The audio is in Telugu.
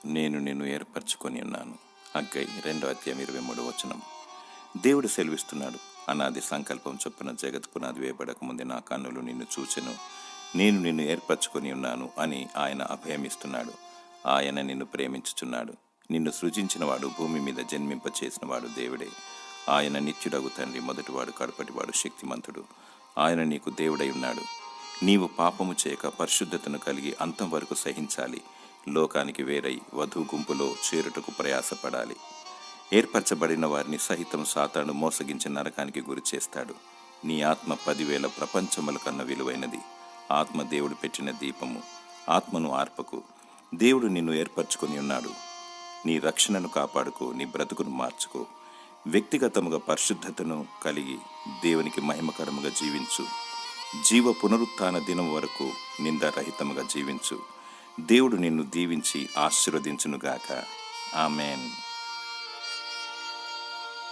నేను నిన్ను ఏర్పరచుకొని ఉన్నాను. హగ్గై 2:23. దేవుడు సెలవిస్తున్నాడు, అనాది సంకల్పం చొప్పున జగత్ పునాది వేయబడక ముందే నా కన్నులు నిన్ను చూచెను, నేను నిన్ను ఏర్పరచుకొని ఉన్నాను అని ఆయన అభయమిస్తున్నాడు. ఆయన నిన్ను ప్రేమించుచున్నాడు. నిన్ను సృజించినవాడు, భూమి మీద జన్మింప చేసినవాడు దేవుడే. ఆయన నిత్యుడగు తండ్రి, మొదటివాడు, కడపటివాడు, శక్తిమంతుడు. ఆయన నీకు దేవుడై ఉన్నాడు. నీవు పాపము చేయక పరిశుద్ధతను కలిగి అంతం వరకు సహించాలి. లోకానికి వేరై వధువు గుంపులో చేరుటకు ప్రయాసపడాలి. ఏర్పరచబడిన వారిని సహితం సాతాను మోసగించి నరకానికి గురి చేస్తాడు. నీ ఆత్మ 10,000 ప్రపంచముల కన్నా విలువైనది. ఆత్మ దేవుడు పెట్టిన దీపము. ఆత్మను ఆర్పకు. దేవుడు నిన్ను ఏర్పరచుకొని ఉన్నాడు. నీ రక్షణను కాపాడుకో, నీ బ్రతుకును మార్చుకో. వ్యక్తిగతముగా పరిశుద్ధతను కలిగి దేవునికి మహిమకరముగా జీవించు. జీవ పునరుత్థాన దినం వరకు నిందారహితముగా జీవించు. దేవుడు నిన్ను దీవించి ఆశీర్వదించునుగాక. ఆమెన్.